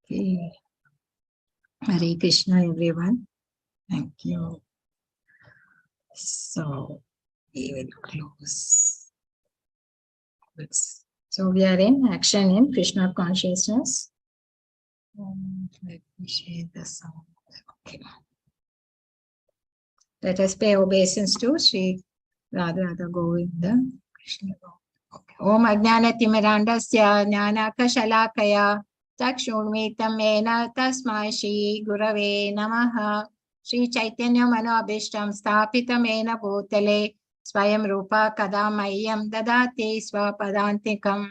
Okay. Hare Krishna, everyone. Thank you. So we will close. So we are in action in Krishna consciousness. Let me share the sound. Okay. Let us pay obeisance to Sri Radha Govinda Krishna. Okay. Om Ajnanatimmirandasya Jnanakashalakaya Chakshurmitam Mena Tasmai Shri Gurave Namaha Shri Chaitanya Manobhishtam Sthapitam Mena Bhutale Swayam Rupa Kadamayam Dadati Swapadantikam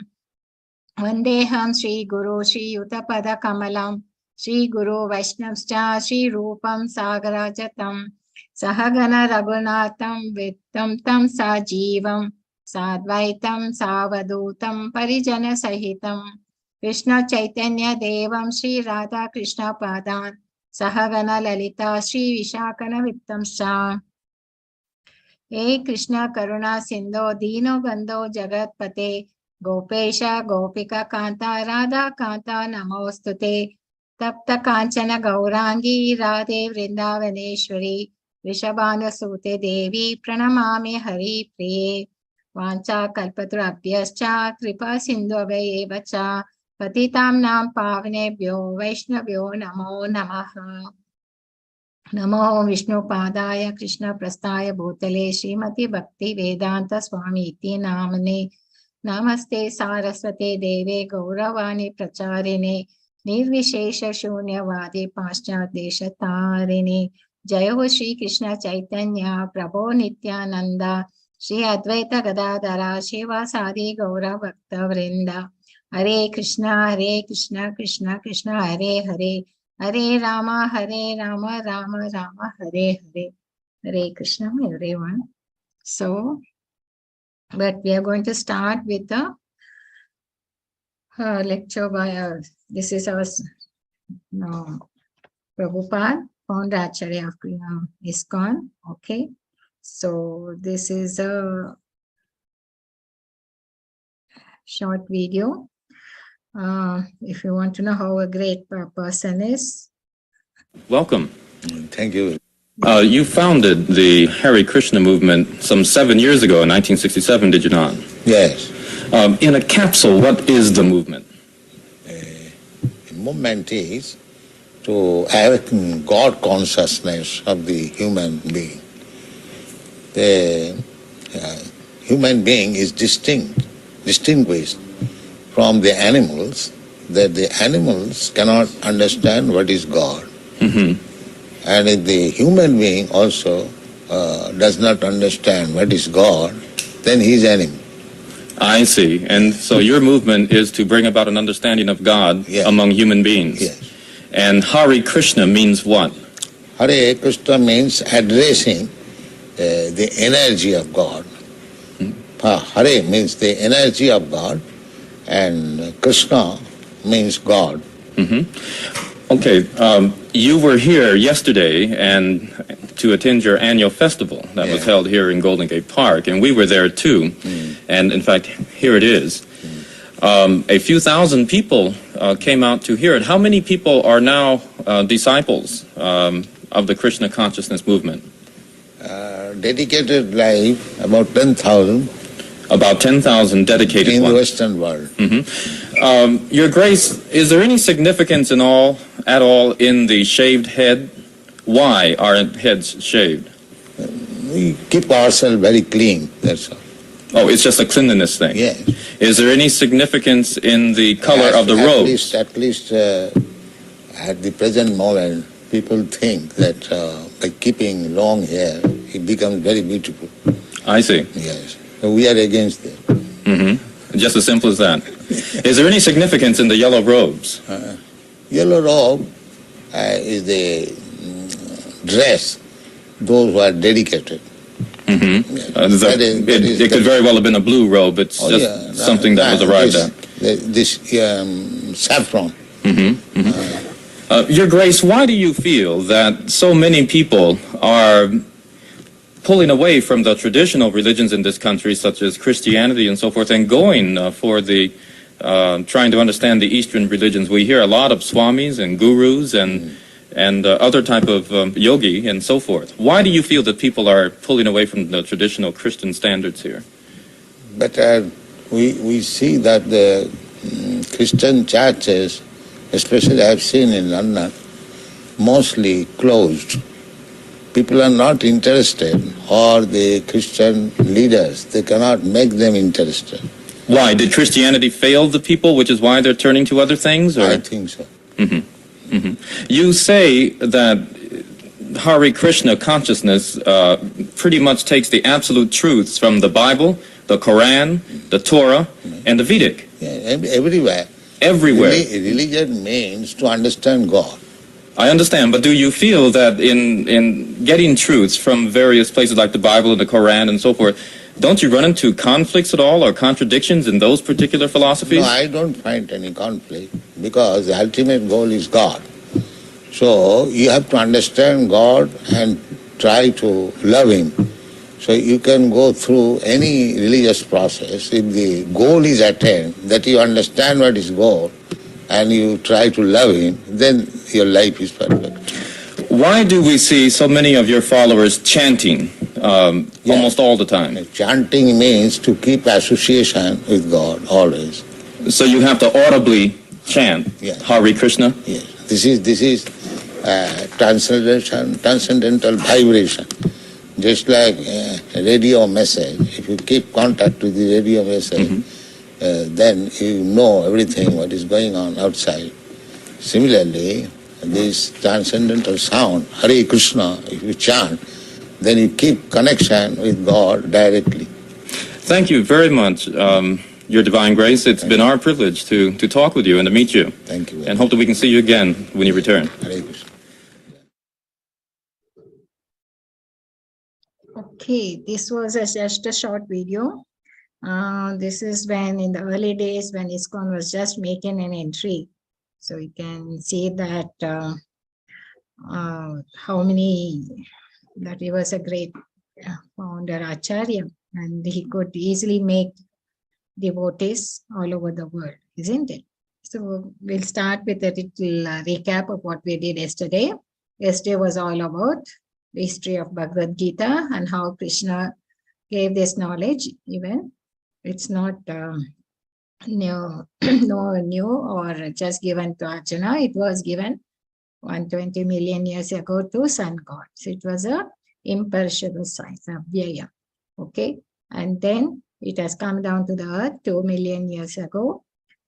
Vandeham Shri Guru Shri Yutapada Kamalam Shri Guru Vaishnavscha Shri Rupam Sagarajatam Sahagana Raghunatham Vittam Tam Sajivam Sadvaitam Savadutam Parijana Sahitam Krishna Chaitanya Devam Shri Radha Krishna Padan Sahagana Lalita Shri Vishakana Vittam Sha He Krishna Karuna Sindho Dino Gandho Jagat Pate Gopesha Gopika Kanta Radha Kanta Namostute Tapta Kanchana Gaurangi Radhe Vrindavaneshwari Vishabhanu Sute Devi Pranamami Hari Priye Vancha Kalpatrabhyascha Kripa Sindhuvaya Cha Patitam Nam Pavanebhyo Vaishnavyo Namo Namaha Namo Vishnu Padaya Krishna Prastaya Bhutale Srimati Bhakti Vedanta Swami Iti Namane Namaste Saraswate Deve Gauravani Pracharine Nirvishesha Shunyavadi Paschat Desha Tarini Jayo Shri Krishna Chaitanya Prabhu Nityananda Shri Advaita Gadadhara Shivasadi Gaura Bhakta Vrinda Hare Krishna Krishna Krishna Hare Hare Hare Rama Rama Rama Hare Hare Hare Krishna everyone. So, but we are going to start with the lecture by this is our Prabhupada, founder Acharya of ISKCON. Okay, so this is a short video. If you want to know how a great person is. Welcome. Thank you. You founded the Hare Krishna movement some 7 years ago in 1967, did you not? Yes. In a capsule, what is the movement? The movement is to awaken God consciousness of the human being. The human being is distinguished from the animals, that the animals cannot understand what is God. Mm-hmm. And if the human being also does not understand what is God, then he is animal. I see. And so your movement is to bring about an understanding of God among human beings. Yes. And Hare Krishna means what? Hare Krishna means addressing the energy of God. Hare means the energy of God, and Krishna means God. Mm-hmm. Okay, you were here yesterday and to attend your annual festival that was held here in Golden Gate Park, and we were there too. And in fact, here it is. A few thousand people came out to hear it. How many people are now disciples of the Krishna consciousness movement? Dedicated life, about 10,000. About 10,000 dedicated in ones. the Western world. Mm-hmm. Your Grace, is there any significance at all in the shaved head? Why are heads shaved? We keep ourselves very clean, that's all. Oh, it's just a cleanliness thing? Yes. Is there any significance in the color of the robes? At least at the present moment, people think that by keeping long hair, it becomes very beautiful. I see. Yes. So we are against that. Mm-hmm. Just as simple as that. Is there any significance in the yellow robes? Yellow robe is the dress, those who are dedicated. It could very well have been a blue robe. It's something that was arrived at. This saffron. Your Grace, why do you feel that so many people are pulling away from the traditional religions in this country, such as Christianity and so forth, and going for the trying to understand the Eastern religions? We hear a lot of swamis and gurus and other type of yogi and so forth. Why do you feel that people are pulling away from the traditional Christian standards here? But we see that the Christian churches, especially I have seen in London, mostly closed. People are not interested, or the Christian leaders, they cannot make them interested. Why? Did Christianity fail the people, which is why they're turning to other things? Or? I think so. You say that Hare Krishna consciousness pretty much takes the absolute truths from the Bible, the Quran, the Torah, and the Vedic. Yeah, everywhere. Everywhere. Religion means to understand God. I understand, but do you feel that in getting truths from various places like the Bible and the Quran and so forth, don't you run into conflicts at all or contradictions in those particular philosophies? No, I don't find any conflict, because the ultimate goal is God. So you have to understand God and try to love Him. So you can go through any religious process. If the goal is attained, that you understand what is goal, and you try to love Him, then your life is perfect. Why do we see so many of your followers chanting almost all the time? Chanting means to keep association with God always. So you have to audibly chant Hare Krishna? Yes. This is transcendental vibration. Just like a radio message. If you keep contact with the radio message, then you know everything what is going on outside. Similarly, this transcendental sound, Hare Krishna, if you chant, then you keep connection with God directly. Thank you very much, Your Divine Grace. It's been our privilege to talk with you and to meet you. Thank you. And hope that we can see you again when you return. Hare Krishna. Okay, this was just a short video. This is when in the early days when ISKCON was just making an entry. So you can see that how many, that he was a great founder Acharya, and he could easily make devotees all over the world, isn't it? So we'll start with a little recap of what we did yesterday. Yesterday was all about the history of Bhagavad Gita and how Krishna gave this knowledge. Even it's not new or just given to Arjuna. It was given 120 million years ago to sun god. So it was a imperishable science, Avyaya. Okay, and then it has come down to the earth 2 million years ago,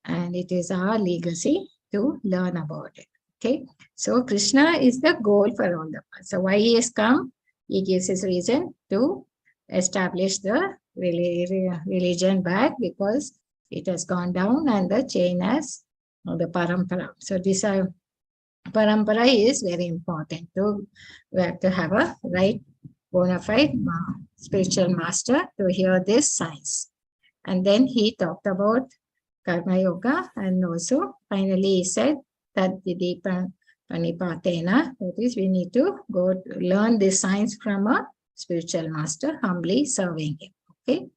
and it is our legacy to learn about it. Okay, so Krishna is the goal for all of us. So why he has come? He gives his reason to establish the religion back, because it has gone down and the chain has the parampara. So this parampara is very important. We have to have a right bona fide spiritual master to hear this science. And then he talked about karma yoga, and also finally he said that Vidipa Panipatena, that is, we need to go to learn this science from a spiritual master, humbly serving him. Okay.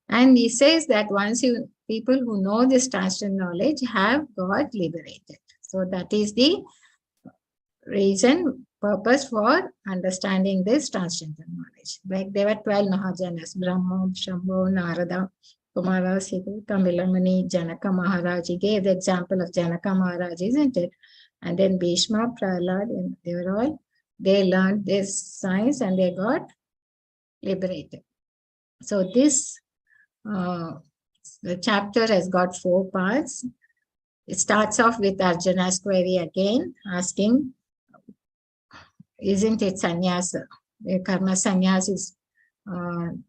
And he says that once people who know this transcendental knowledge have got liberated. So that is the purpose for understanding this transcendental knowledge. Like there were 12 Mahajanas, Brahma, Shambhu, Narada, Kumara, Siddhu, Kamilamani, Janaka Maharaj. He gave the example of Janaka Maharaj, isn't it? And then Bhishma, Prahlad, and they learned this science and they got liberated. So this the chapter has got 4 parts. It starts off with Arjuna's query again, asking, isn't it sannyasa? The karma sannyas is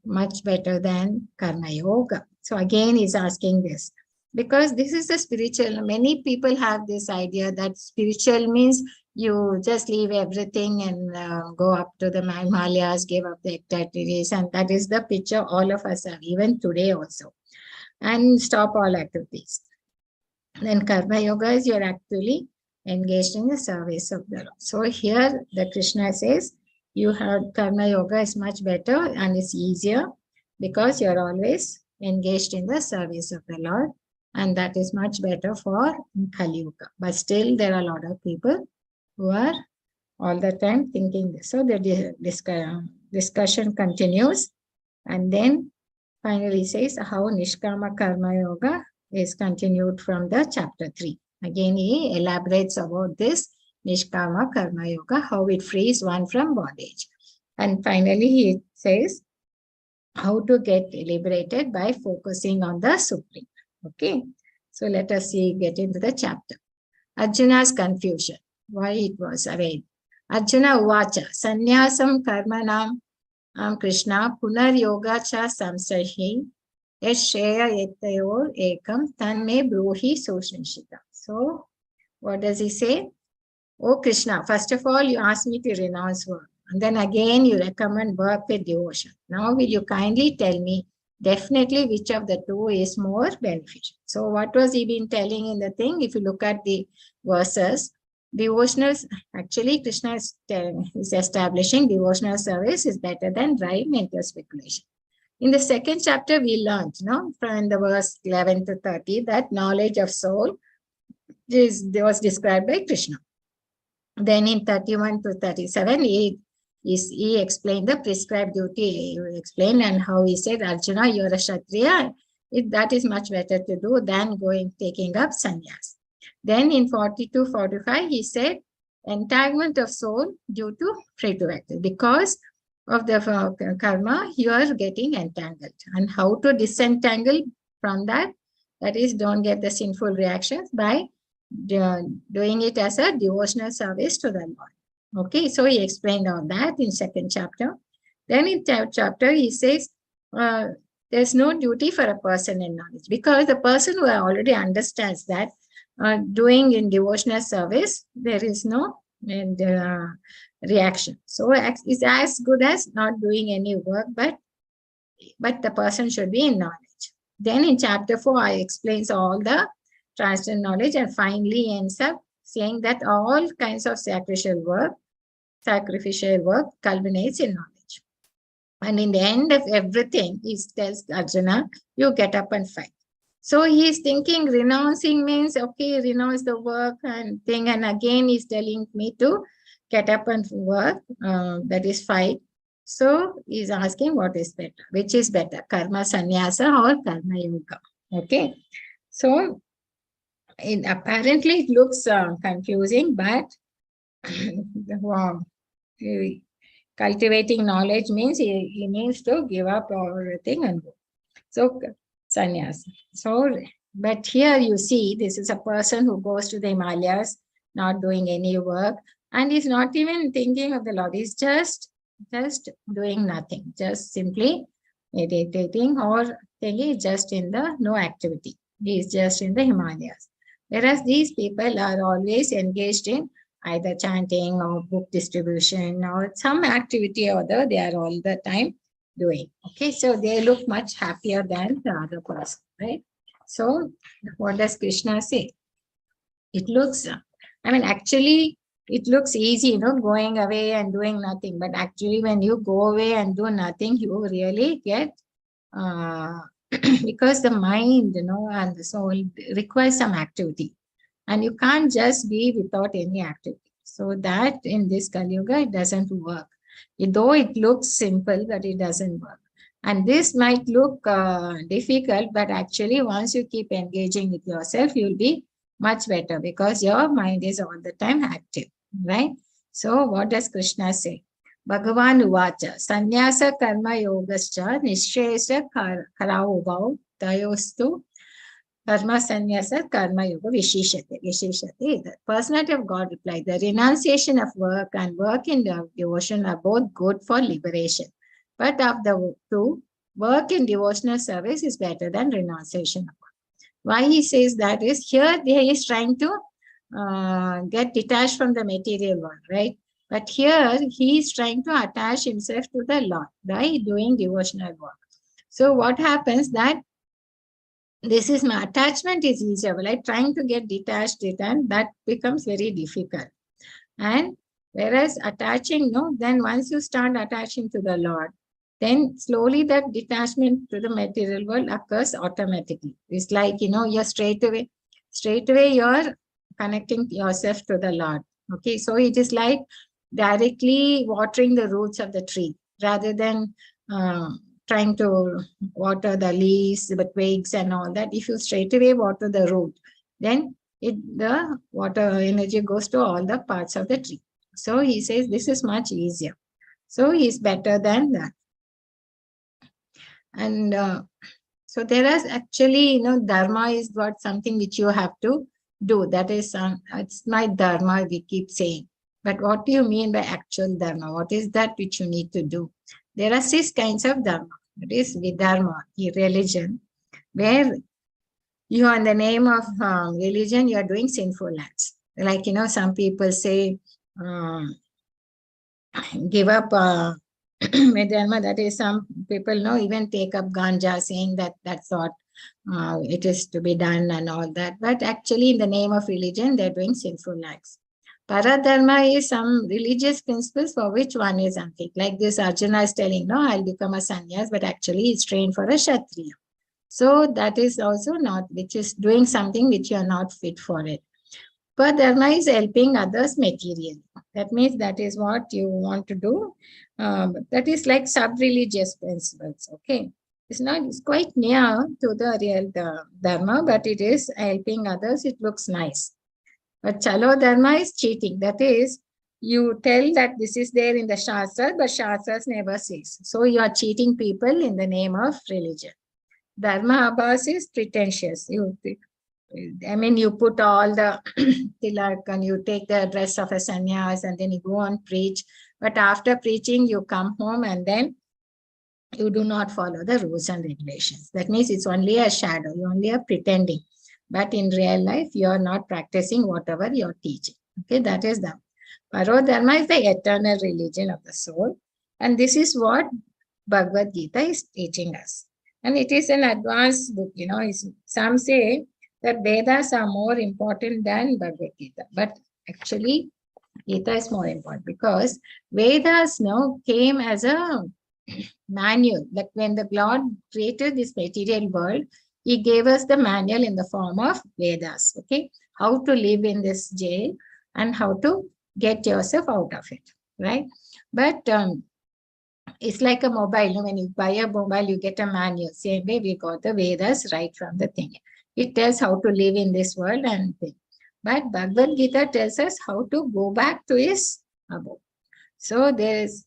much better than karma yoga. So again, he's asking this, because this is the spiritual. Many people have this idea that spiritual means you just leave everything and go up to the Himalayas, give up the activities, and that is the picture all of us have, even today also, and stop all activities. Then Karma Yoga is you're actually engaged in the service of the Lord. So here the Krishna says, you have Karma Yoga is much better and it's easier because you're always engaged in the service of the Lord, and that is much better for Kali Yuga. But still there are a lot of people who are all the time thinking this. So the discussion continues, and then finally says how Nishkama Karma Yoga is continued from the chapter 3. Again, he elaborates about this Nishkama Karma Yoga, how it frees one from bondage. And finally, he says how to get liberated by focusing on the Supreme. Okay, so let us get into the chapter. Arjuna's confusion, why it was arranged. Arjuna Uvacha, Sannyasam Karmanam Krishna Punar Yoga Cha Samsahi Shreya Yetayor Ekam Tanme Bruhi Sushanshita. So, what does he say? Oh Krishna, first of all, you asked me to renounce work. And then again, you recommend work with devotion. Now, will you kindly tell me definitely which of the two is more beneficial? So, what was he been telling in the thing? If you look at the verses, devotional, actually, Krishna is establishing devotional service is better than dry mental speculation. In the second chapter, we learned, from the verse 11 to 30, that knowledge of soul was described by Krishna. Then in 31 to 37, he explained the prescribed duty. He explained and how he said, Arjuna, you're a Kshatriya. That is much better to do than taking up sannyas. Then in 42, 45, he said, entanglement of soul due to free to act. Because of the karma, you are getting entangled. And how to disentangle from that? That is, don't get the sinful reactions by doing it as a devotional service to the Lord. Okay, so he explained all that in second chapter. Then in third chapter, he says, there's no duty for a person in knowledge, because the person who already understands that doing in devotional service, there is no reaction. So it's as good as not doing any work, but the person should be in knowledge. Then in chapter 4, I explains all the transcendental knowledge and finally ends up saying that all kinds of sacrificial work culminates in knowledge. And in the end of everything, he tells Arjuna, you get up and fight. So he's thinking renouncing means, okay, renounce the work and thing. And again, he's telling me to get up and work, that is fight. So he's asking what is better, which is better, karma sannyasa or karma yoga. Okay. So apparently it looks confusing, but cultivating knowledge means he means to give up everything and go. So sannyas. So, but here you see, this is a person who goes to the Himalayas, not doing any work, and he's not even thinking of the Lord. He's just doing nothing, just simply meditating or thinking, just in the no activity. He's just in the Himalayas. Whereas these people are always engaged in either chanting or book distribution or some activity or other, they are all the time doing. Okay, so they look much happier than the other person, right? So what does Krishna say? It looks, actually, it looks easy, going away and doing nothing. But actually, when you go away and do nothing, you really get, because the mind, and the soul requires some activity. And you can't just be without any activity. So that in this Kali Yuga, it doesn't work. Though it looks simple, but it doesn't work. And this might look difficult, but actually once you keep engaging with yourself, you'll be much better because your mind is all the time active, right? So what does Krishna say? Bhagavan Uvacha, Sannyasa Karma Yogascha Nishesha Karaubhav Tayostu Karma Sannyasa Karma Yoga Vishishate. The personality of God replied, the renunciation of work and work in devotion are both good for liberation. But of the two, work in devotional service is better than renunciation of work. Why he says that is, here he is trying to get detached from the material world, right? But here he is trying to attach himself to the Lord by doing devotional work. So what happens that this is my attachment is easier, but like trying to get detached, and that becomes very difficult. And whereas attaching, no, then once you start attaching to the Lord, then slowly that detachment to the material world occurs automatically. It's like, you're straight away you're connecting yourself to the Lord. Okay, so it is like directly watering the roots of the tree rather than trying to water the leaves, the twigs and all that. If you straight away water the root, then the water energy goes to all the parts of the tree. So he says this is much easier. So he's better than that. And so there is actually, dharma is what something which you have to do. That is, it's my dharma, we keep saying. But what do you mean by actual dharma? What is that which you need to do? There are 6 kinds of dharma. That is vidharma, religion, where you are in the name of religion, you are doing sinful acts. Like, some people say, give up Vedharma, that is, some people even take up ganja, saying that that's what it is to be done and all that. But actually, in the name of religion, they're doing sinful acts. Paradharma is some religious principles for which one is unfit. Like this, Arjuna is telling, no, I'll become a sannyas, but actually he's trained for a Kshatriya. So that is also not, which is doing something which you are not fit for it. But dharma is helping others materially. That means that is what you want to do. That is like sub-religious principles. Okay, it's quite near to the real dharma, but it is helping others. It looks nice. But chalo dharma is cheating. That is, you tell that this is there in the shastras, but shastras never says. So you are cheating people in the name of religion. Dharma abhas is pretentious. You put all the tilak and you take the dress of a sannyas and then you go and preach. But after preaching, you come home and then you do not follow the rules and regulations. That means it's only a shadow. You only are pretending. But in real life, you are not practicing whatever you're teaching. Okay, that is the Parodharma is the eternal religion of the soul. And this is what Bhagavad Gita is teaching us. And it is an advanced book. Some say that Vedas are more important than Bhagavad Gita. But actually, Gita is more important because Vedas came as a manual. Like when the Lord created this material world, he gave us the manual in the form of Vedas. Okay, how to live in this jail and how to get yourself out of it, right? But it's like a mobile. When you buy a mobile, you get a manual. Same way we got the Vedas right from the thing. It tells how to live in this world and thing. But Bhagavad Gita tells us how to go back to his abode. So there is,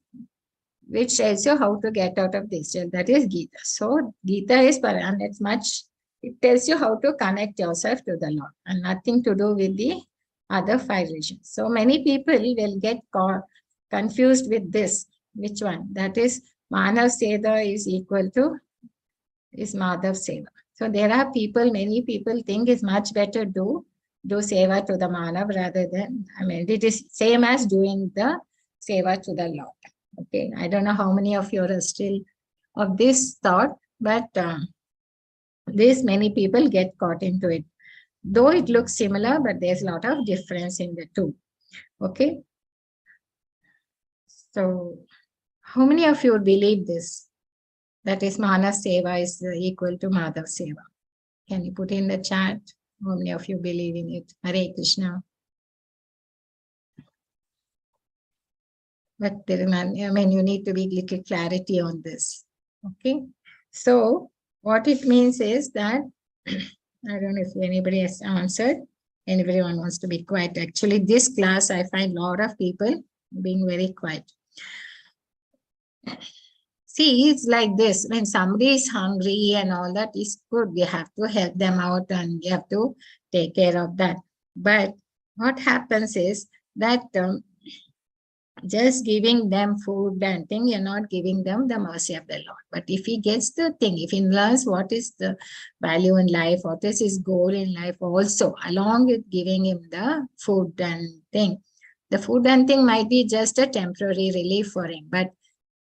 which tells you how to get out of this jail. That is Gita. So Gita is, and it's much, it tells you how to connect yourself to the Lord and nothing to do with the other 5 regions. So many people will get confused with this. Which one? That is Manav Seva is equal to is Madhav Seva. So there are people, many people think it's much better do Seva to the Manav rather than, it is same as doing the Seva to the Lord. Okay, I don't know how many of you are still of this thought, but this many people get caught into it. Though it looks similar, but there's a lot of difference in the two. Okay. So how many of you believe this? That is Manav Seva is equal to Madhav Seva. Can you put in the chat? How many of you believe in it? Hare Krishna. But there, you need to be little clarity on this. Okay. So what it means is that, I don't know if anybody has answered. Anybody wants to be quiet. Actually, this class, I find a lot of people being very quiet. See, it's like this. When somebody is hungry and all that is good, we have to help them out and we have to take care of that. But what happens is that just giving them food and thing, you're not giving them the mercy of the Lord. But if he gets the thing, if he learns what is the value in life, what is his goal in life also, along with giving him the food and thing, the food and thing might be just a temporary relief for him, but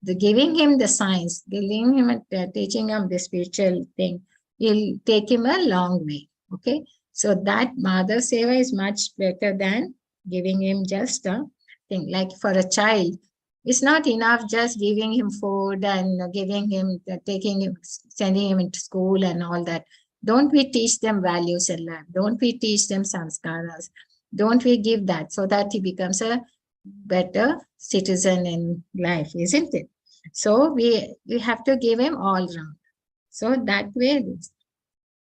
the giving him the science, giving him teaching him the spiritual thing, will take him a long way. Okay, so that mother seva is much better than giving him just a thing. Like for a child, it's not enough just giving him food and giving him, taking him, sending him into school and all that. Don't we teach them values in life? Don't we teach them sanskaras? Don't we give that so that he becomes a better citizen in life, isn't it? So we have to give him all round. So that way,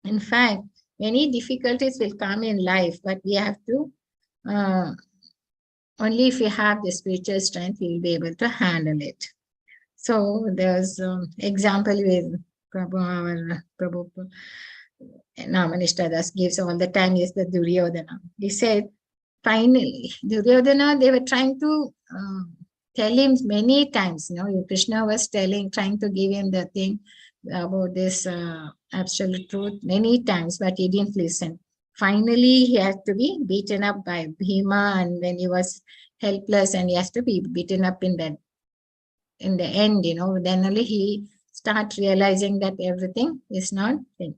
in fact, many difficulties will come in life, but we have to, only if we have the spiritual strength, we will be able to handle it. So there's example with Prabhu, our Prabhu Namanishta gives all the time is the Duryodhana. He said, finally, Duryodhana, they were trying to tell him many times, Krishna was trying to give him the thing about this absolute truth many times, but he didn't listen. Finally, he had to be beaten up by Bhima, and when he was helpless and he has to be beaten up in the end, then only he start realizing that everything is not thing.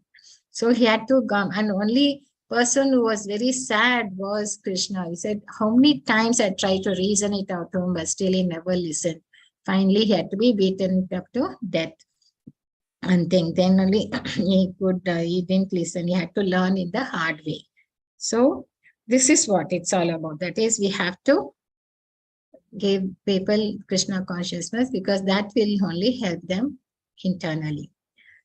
So he had to come, and only person who was very sad was Krishna. He said, how many times I tried to reason it out to him, but still he never listened. Finally, he had to be beaten up to death. And then only he didn't listen. He had to learn in the hard way. So this is what it's all about. That is, we have to give people Krishna consciousness, because that will only help them internally.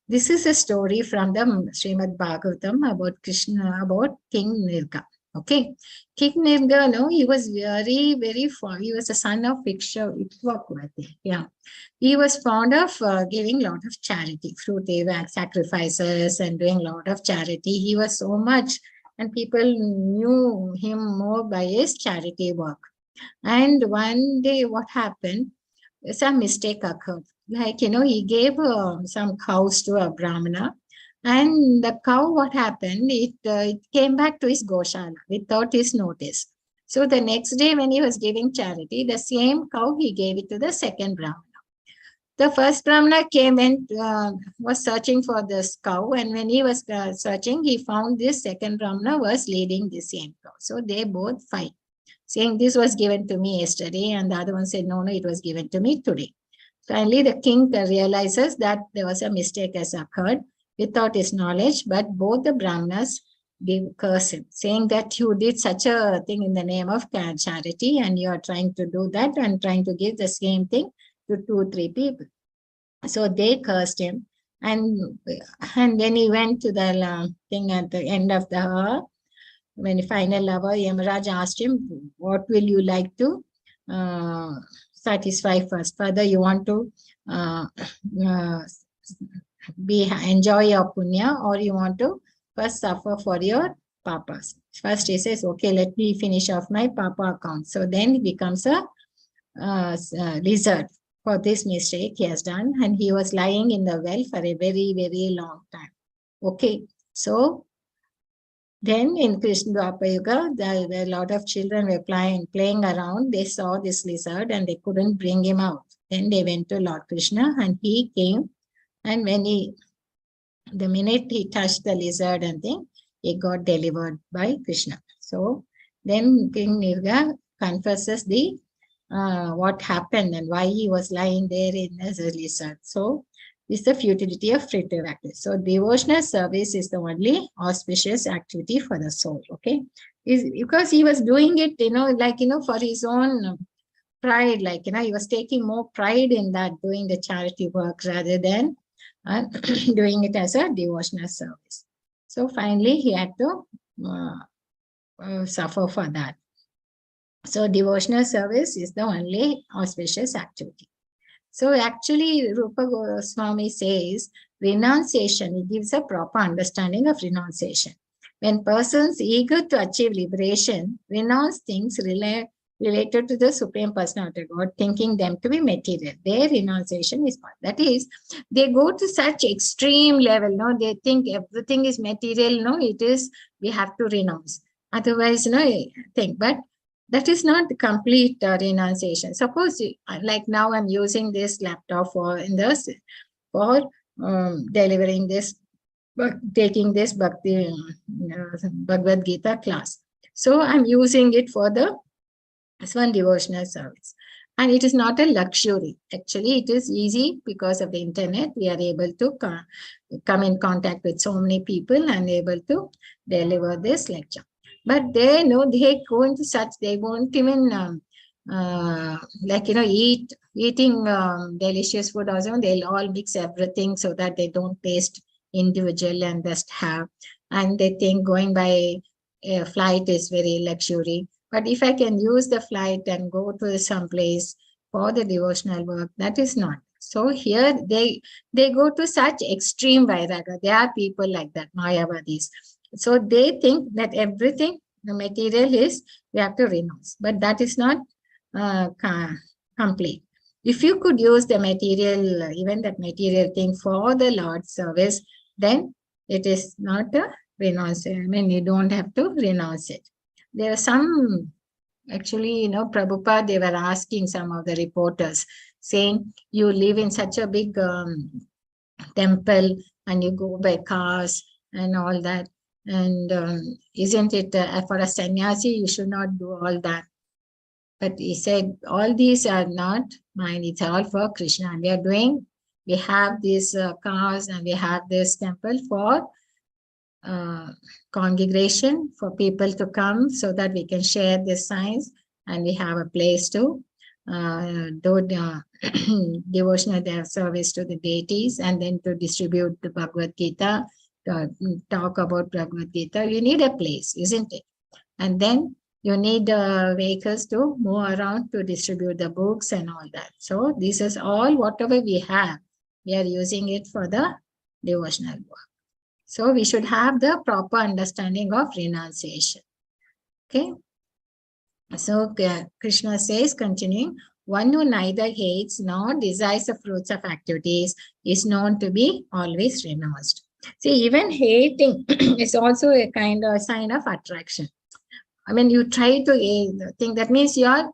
This is a story from the Srimad Bhagavatam about Krishna, about King Nirga. Okay, King Nirga, he was very, very fond. He was the son of Ikshvaku. Yeah, he was fond of giving a lot of charity, fruit sacrifices, and doing a lot of charity. He was so much, and people knew him more by his charity work. And one day, what happened? Some mistake occurred. Like, he gave some cows to a Brahmana, and the cow, what happened? It came back to his Goshala without his notice. So the next day when he was giving charity, the same cow, he gave it to the second Brahmana. The first Brahmana came and was searching for this cow, and when he was searching, he found this second Brahmana was leading the same cow. So they both fight, saying this was given to me yesterday, and the other one said, no, it was given to me today. Finally, the king realizes that there was a mistake has occurred without his knowledge, but both the Brahmanas curse him, saying that you did such a thing in the name of charity, and you are trying to do that and trying to give the same thing to 2-3 people. So they cursed him, and then he went to the thing at the end of the hour. When the final hour, Yamaraj asked him, what will you like to satisfy first? Further, you want to enjoy your punya, or you want to first suffer for your papas? First he says, okay, let me finish off my papa account. So then he becomes a lizard for this mistake he has done, and he was lying in the well for a very, very long time. Okay, so then in Krishna Dwapara Yuga, there were a lot of children were playing around. They saw this lizard and they couldn't bring him out. Then they went to Lord Krishna, and he came, and when the minute he touched the lizard and thing, he got delivered by Krishna. So then King Nirga confesses what happened and why he was lying there as a lizard. So this is the futility of fruitive activity. So devotional service is the only auspicious activity for the soul. Okay, because he was doing it, for his own pride, he was taking more pride in that, doing the charity work rather than doing it as a devotional service. So finally, he had to suffer for that. So devotional service is the only auspicious activity. So actually, Rupa Goswami says renunciation, it gives a proper understanding of renunciation. When persons eager to achieve liberation renounce things related to the Supreme Personality of God, thinking them to be material. Their renunciation is what? That is, they go to such extreme level, no, they think everything is material, no, it is, we have to renounce. Otherwise, no, think, but that is not the complete renunciation. Suppose, like now I'm using this laptop for delivering this, taking this Bhagavad Gita class. So I'm using it for the one devotional service. And it is not a luxury. Actually, it is easy because of the internet. We are able to come in contact with so many people and able to deliver this lecture. But they know they go into such, they won't even eating delicious food also. They'll all mix everything so that they don't taste individual and just have. And they think going by a flight is very luxury. But if I can use the flight and go to some place for the devotional work, that is not. So here they go to such extreme vairaga. There are people like that, Mayavadis. So they think that everything, the material is, we have to renounce. But that is not complete. If you could use the material, even that material thing for the Lord's service, then it is not a renunciation. I mean, you don't have to renounce it. There are some, actually, Prabhupada, they were asking some of the reporters, saying, you live in such a big temple and you go by cars and all that. And isn't it for a sannyasi, you should not do all that. But he said, all these are not mine. It's all for Krishna. We have these cars and we have this temple for congregation, for people to come so that we can share this science, and we have a place to do devotional service to the deities, and then to distribute the Bhagavad Gita, talk about Bhagavad Gita. You need a place, isn't it? And then you need vehicles to move around to distribute the books and all that. So this is all, whatever we have, we are using it for the devotional work. So we should have the proper understanding of renunciation. Okay. So Krishna says, continuing, one who neither hates nor desires the fruits of activities is known to be always renounced. See, even hating is also a kind of sign of attraction. I mean, you try to think, that means you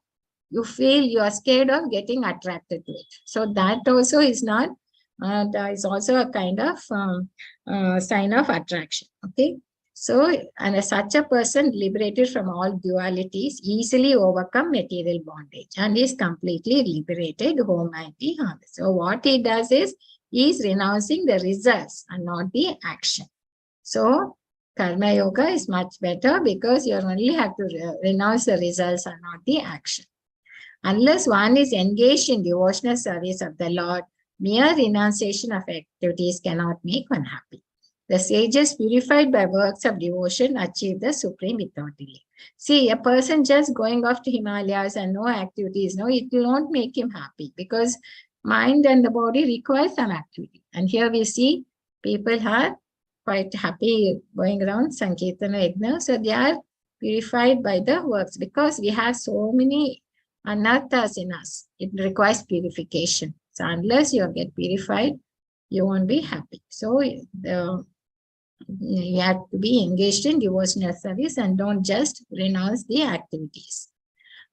feel you are scared of getting attracted to it. So that also is not, that is also a kind of sign of attraction. Okay. So, and such a person, liberated from all dualities, easily overcome material bondage and is completely liberated, wholeheartedly harmless. So what he does is, he is renouncing the results and not the action. So Karma Yoga is much better because you only have to renounce the results and not the action. Unless one is engaged in devotional service of the Lord, mere renunciation of activities cannot make one happy. The sages, purified by works of devotion, achieve the supreme without delay. See, a person just going off to Himalayas and no activities, no, it will not make him happy, because mind and the body require some activity. And here we see people are quite happy going around Sankirtana Yajna. So they are purified by the works, because we have so many anarthas in us. It requires purification. So unless you get purified, you won't be happy. So you have to be engaged in devotional service and don't just renounce the activities.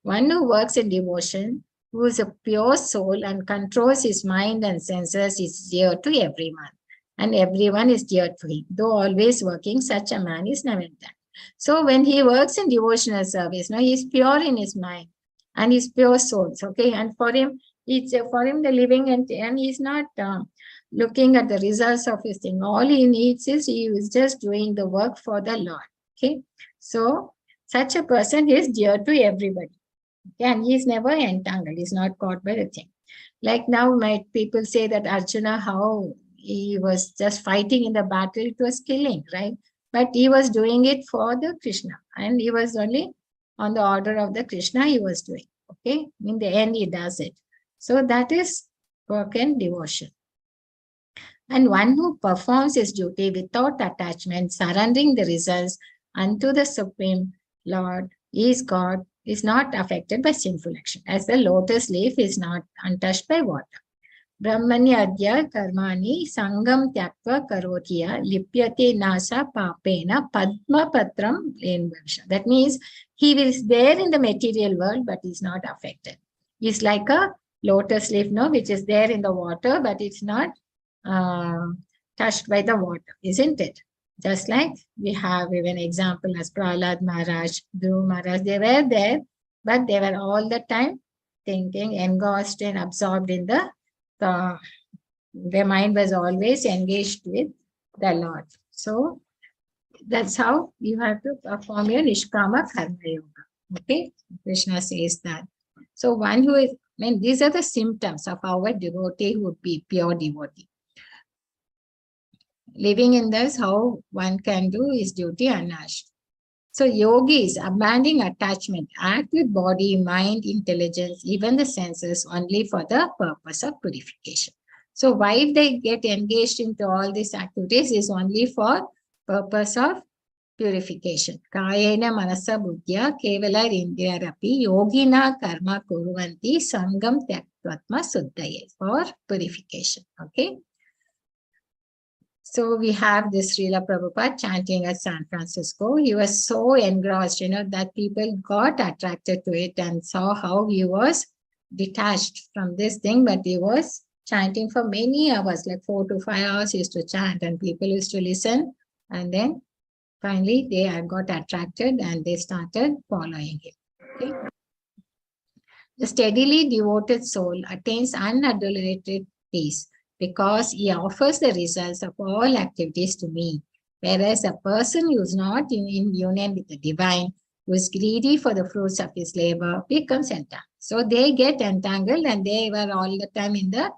One who works in devotion, who is a pure soul and controls his mind and senses, is dear to everyone, and everyone is dear to him. Though always working, such a man is never done. So when he works in devotional service, he is pure in his mind and his pure souls. Okay, and for him, the living, and he's not looking at the results of his thing. All he needs is, he is just doing the work for the Lord. Okay, so such a person is dear to everybody. Okay? And he is never entangled. He is not caught by the thing. Like now, my people say that Arjuna, how he was just fighting in the battle, it was killing, right? But he was doing it for the Krishna, and he was only on the order of the Krishna he was doing. Okay, in the end he does it. So that is work and devotion. And one who performs his duty without attachment, surrendering the results unto the Supreme Lord, is God, is not affected by sinful action, as the lotus leaf is not untouched by water. Brahmanyadya karmani sangam tyakva karotiya lipyate nasa papena padma patram lenvarsha. That means he is there in the material world, but is not affected. He's like a lotus leaf, no, which is there in the water, but it's not touched by the water, isn't it? Just like we have even example as Prahlad Maharaj, Dhruv Maharaj, they were there, but they were all the time thinking, engrossed and absorbed in their mind was always engaged with the Lord. So that's how you have to perform your Nishkama Karma Yoga. Okay, Krishna says that. So one who is, these are the symptoms of our devotee who would be pure devotee. Living in this, how one can do his duty unasked. So yogis, abandoning attachment, act with body, mind, intelligence, even the senses only for the purpose of purification. So why they get engaged into all these activities is only for purpose of purification. Kayena manasa buddhya kevala indriyarapi yogina karma kuruvanti sangam tyaktvatma suddhaye, for purification. Okay. So we have this Srila Prabhupada chanting at San Francisco. He was so engrossed, that people got attracted to it and saw how he was detached from this thing, but he was chanting for many hours, like 4 to 5 hours he used to chant, and people used to listen. And then finally they got attracted and they started following him. Okay? The steadily devoted soul attains unadulterated peace, because he offers the results of all activities to me. Whereas a person who is not in union with the divine, who is greedy for the fruits of his labor, becomes entangled. So they get entangled, and they were all the time in the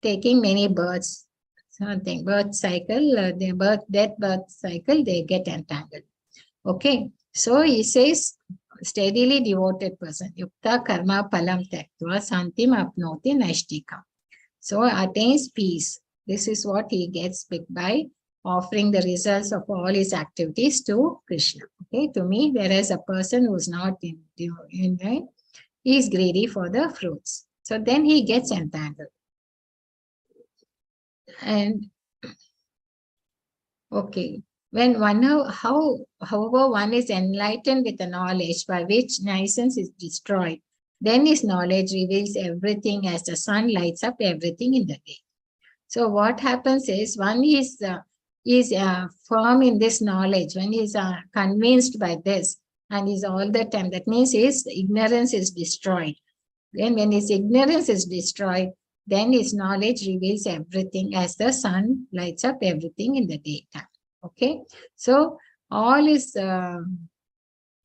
taking many births, something, birth cycle, their death birth cycle, they get entangled. Okay, so he says, steadily devoted person, yukta karma palam tyaktva santim apnoti naishtikam. So attains peace. This is what he gets by offering the results of all his activities to Krishna. Okay, to me, whereas a person who is not in he is greedy for the fruits. So then he gets entangled. And okay, when however one is enlightened with the knowledge by which license is destroyed, then his knowledge reveals everything as the sun lights up everything in the day. So what happens is, one is firm in this knowledge, when he is convinced by this, and is all the time, that means his ignorance is destroyed. Then when his ignorance is destroyed, then his knowledge reveals everything as the sun lights up everything in the daytime. Okay, so all is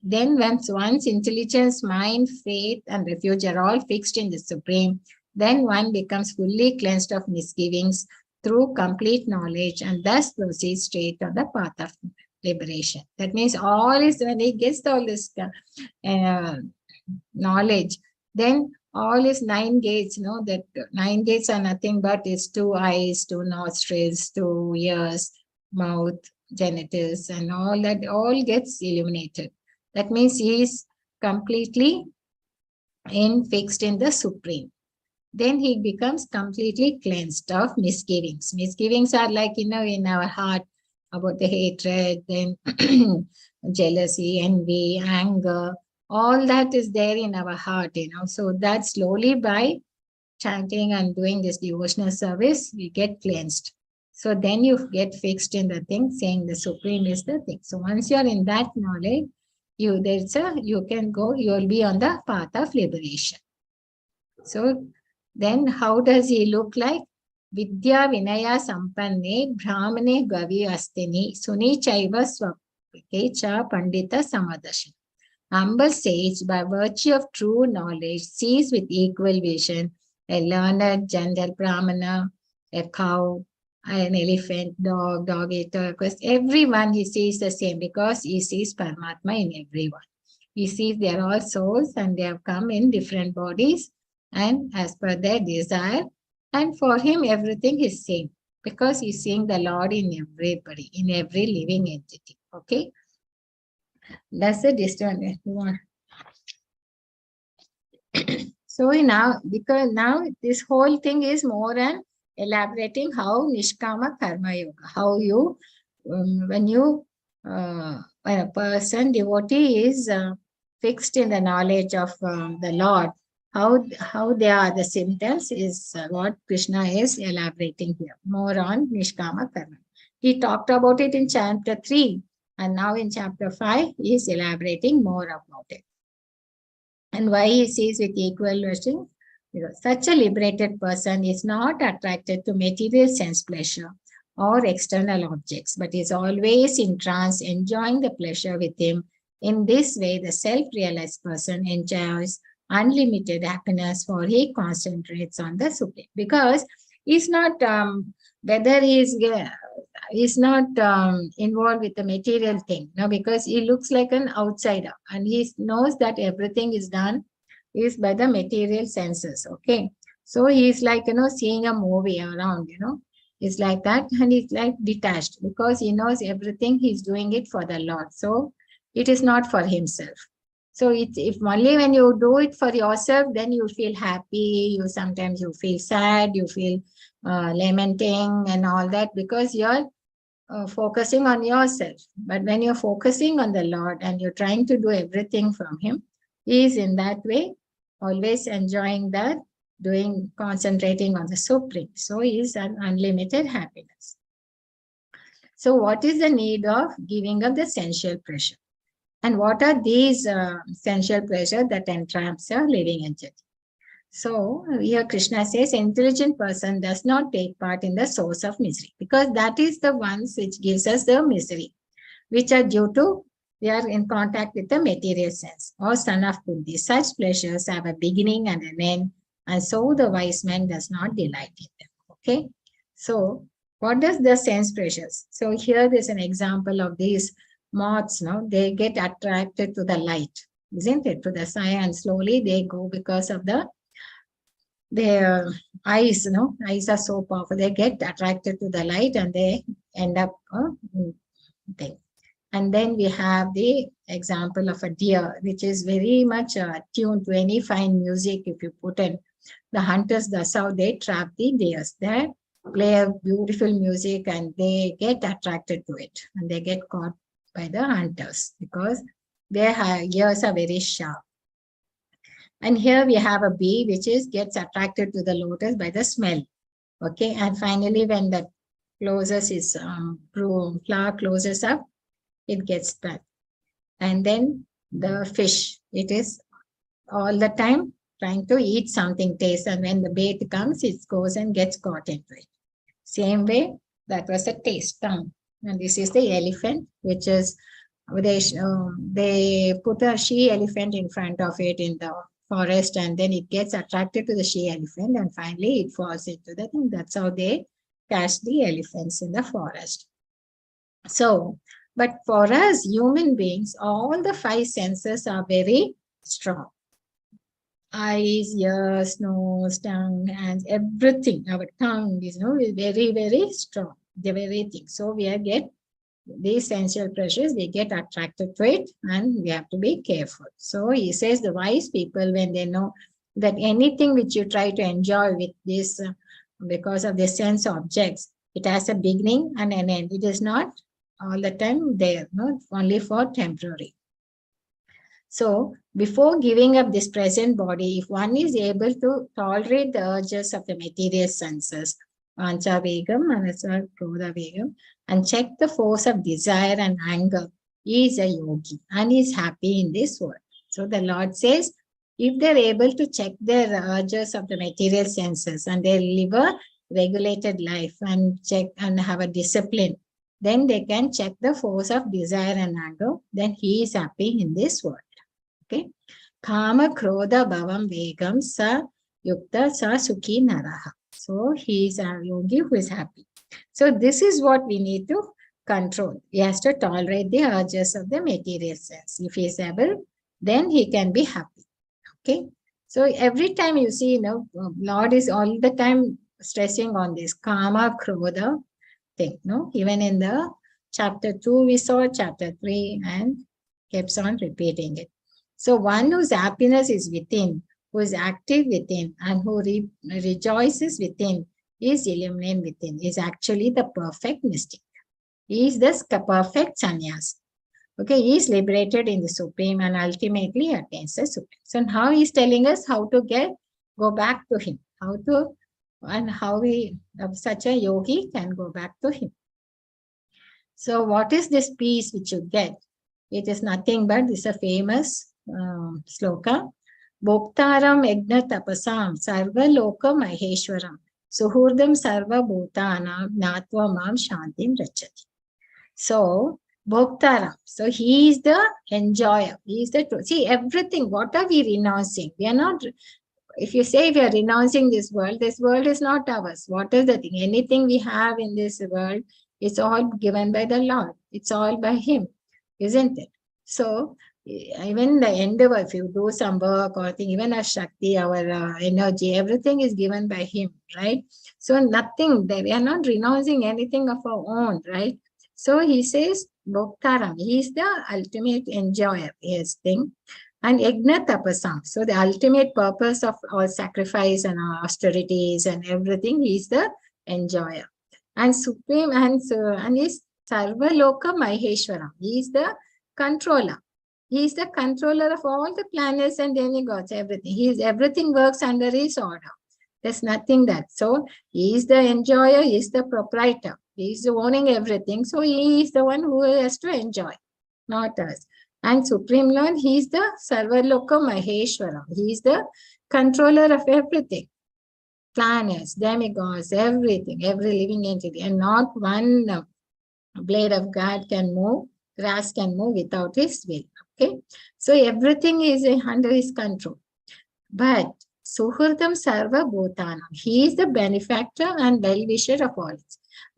then once one's intelligence, mind, faith, and refuge are all fixed in the Supreme, then one becomes fully cleansed of misgivings through complete knowledge, and thus proceeds straight on the path of liberation. That means all is, when he gets all this knowledge, then all his 9 gates, that 9 gates are nothing but his 2 eyes, 2 nostrils, 2 ears, mouth, genitals, and all that all gets illuminated. That means he is completely fixed in the Supreme. Then he becomes completely cleansed of misgivings. Misgivings are like, in our heart about the hatred, then jealousy, envy, anger, all that is there in our heart, So that slowly by chanting and doing this devotional service, we get cleansed. So then you get fixed in the thing, saying the Supreme is the thing. So once you're in that knowledge, you can go, you will be on the path of liberation. So then how does he look like? Vidya Vinaya Sampanne Brahmane Gavi Astini Suni Chaiva Swapike Cha Pandita Samadashin. Humble sage, by virtue of true knowledge, sees with equal vision a learned, gentle Brahmana, a cow, an elephant, dog eater, everyone he sees the same, because he sees Paramatma in everyone. He sees they are all souls and they have come in different bodies and as per their desire. And for him, everything is same, because he's seeing the Lord in everybody, in every living entity. Okay. That's the distance. So now, because now this whole thing is more an elaborating how Nishkama Karma Yoga, how you, when a person, devotee is fixed in the knowledge of the Lord, how they are the symptoms is what Krishna is elaborating here, more on Nishkama Karma. He talked about it in chapter 3, and now in chapter 5, he is elaborating more about it. And why he says with equal version, because such a liberated person is not attracted to material sense pleasure or external objects, but is always in trance, enjoying the pleasure with him. In this way, the self-realized person enjoys unlimited happiness, for he concentrates on the Supreme. Because he's not, whether he's not involved with the material thing, no, because he looks like an outsider and he knows that everything is done is by the material senses. Okay. So he's like, seeing a movie around, it's like that, and he's like detached because he knows everything, he's doing it for the Lord. So it is not for himself. So if only when you do it for yourself, then you feel happy, sometimes you feel sad, you feel lamenting and all that, because you're focusing on yourself. But when you're focusing on the Lord and you're trying to do everything from him, he is in that way always enjoying that, concentrating on the Supreme. So he is an unlimited happiness. So what is the need of giving up the sensual pleasure? And what are these sensual pleasure that entraps a living entity? So here Krishna says, intelligent person does not take part in the source of misery, because that is the ones which gives us the misery, which are due to we are in contact with the material sense. Or son of Kunti, such pleasures have a beginning and an end, and so the wise man does not delight in them. Okay. So what does the sense pleasures? So here there's an example of these moths. No, they get attracted to the light, isn't it? To the sun, and slowly they go because of their eyes. Eyes are so powerful. They get attracted to the light and they end up thing. And then we have the example of a deer, which is very much tuned to any fine music. If you put in the hunters, that's how they trap the deers. They play a beautiful music and they get attracted to it, and they get caught by the hunters because their ears are very sharp. And here we have a bee which gets attracted to the lotus by the smell. Okay, and finally when the flower closes up, it gets stuck. And then the fish, it is all the time trying to eat something, taste, and when the bait comes, it goes and gets caught into it. Same way, that was a taste, tongue. And this is the elephant, which is, they put a she-elephant in front of it in the forest, and then it gets attracted to the she-elephant, and finally it falls into the thing. That's how they catch the elephants in the forest. So, but for us human beings, all the five senses are very strong. Eyes, ears, nose, tongue, hands, everything. Our tongue is, is very, very strong. The very thing. So we get these sensual pleasures, they get attracted to it, and we have to be careful. So he says the wise people, when they know that anything which you try to enjoy with this, because of the sense objects, it has a beginning and an end. It is not all the time there, only for temporary. So before giving up this present body, if one is able to tolerate the urges of the material senses, Vancha Vegam, Manasa Krodha Vegam, and check the force of desire and anger, he is a yogi and he is happy in this world. So the Lord says, if they're able to check their urges of the material senses and they live a regulated life and check and have a discipline, then they can check the force of desire and anger, then he is happy in this world. Okay. Kama Krodha Bhavam Vegam Sa Yukta Sa Sukhi Naraha. So he is a yogi who is happy. So this is what we need to control. He has to tolerate the urges of the material sense. If he is able, then he can be happy. Okay. So every time you see, Lord is all the time stressing on this Kama Krodha thing. Even in the chapter 2, we saw chapter 3 and keeps on repeating it. So one whose happiness is within, who is active within and who rejoices within, is illumined within, is actually the perfect mystic. He is the perfect sannyas. Okay, he is liberated in the Supreme and ultimately attains the Supreme. So now he is telling us how to go back to him, how such a yogi can go back to him. So what is this peace which you get? It is nothing but this is a famous sloka. Bhoktaram yajna tapasam sarva loka maheshwaram suhurdam sarva bhutanam natva mam shantim rachati. So Bhoktaram. So he is the enjoyer. He is the truth. See, everything, what are we renouncing? We are not, if you say we are renouncing this world is not ours. What is the thing? Anything we have in this world, it's all given by the Lord. It's all by him, isn't it? So even the endeavor, if you do some work or thing, even our Shakti, our energy, everything is given by him, right? So nothing, we are not renouncing anything of our own, right? So he says, Bhoktaram, he is the ultimate enjoyer, his thing. And Yajna Tapasam, so the ultimate purpose of all sacrifice and austerities and everything, he is the enjoyer. And Supreme, and is Sarva Loka Maheshwaram, he is the controller. He is the controller of all the planets and demigods, everything. Everything works under his order. There's nothing that. So he is the enjoyer, he is the proprietor. He is owning everything. So he is the one who has to enjoy, not us. And Supreme Lord, he is the Sarvaloka Maheshwara. He is the controller of everything. Planets, demigods, everything, every living entity. And not one blade of God can move, grass can move without his will. Okay. So everything is under his control. But Suhurdam Sarva Bhutanam, he is the benefactor and well-wisher of all.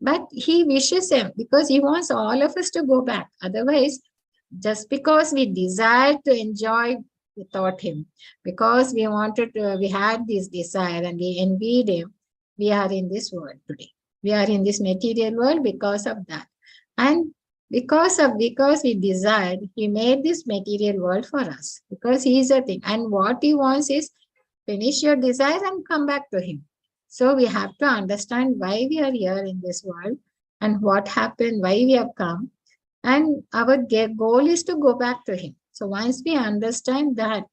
But he wishes him because he wants all of us to go back. Otherwise, just because we desired to enjoy without him, because we had this desire and we envied him, we are in this world today. We are in this material world because of that. And because we desired, he made this material world for us because he is a thing. And what he wants is finish your desire and come back to him. So we have to understand why we are here in this world and what happened, why we have come. And our goal is to go back to him. So once we understand that,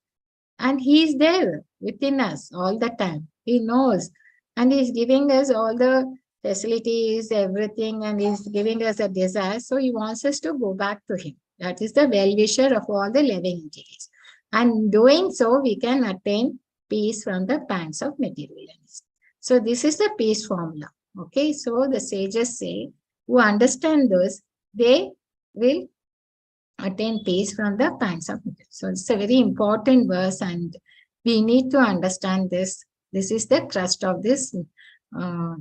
and he is there within us all the time, he knows, and he's giving us all the facilities, everything, and he's giving us a desire. So he wants us to go back to him. That is the well-wisher of all the living entities. And doing so, we can attain peace from the pangs of materialism. So this is the peace formula. Okay, so the sages say, who understand this, they will attain peace from the pangs of materialism. So it's a very important verse and we need to understand this. This is the crust of this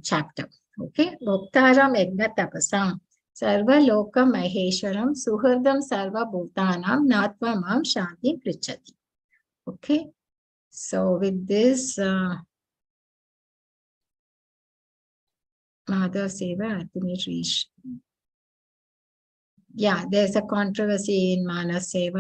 chapter. Okay, Bhoktaram Yajna Tapasam Sarva Loka Maheshwaram Suhurdam Sarva Bhutanam Natva Mam Shanti Prichati. Okay, so with this Madhav Seva ultimate reach. Yeah, there's a controversy in Manas Seva.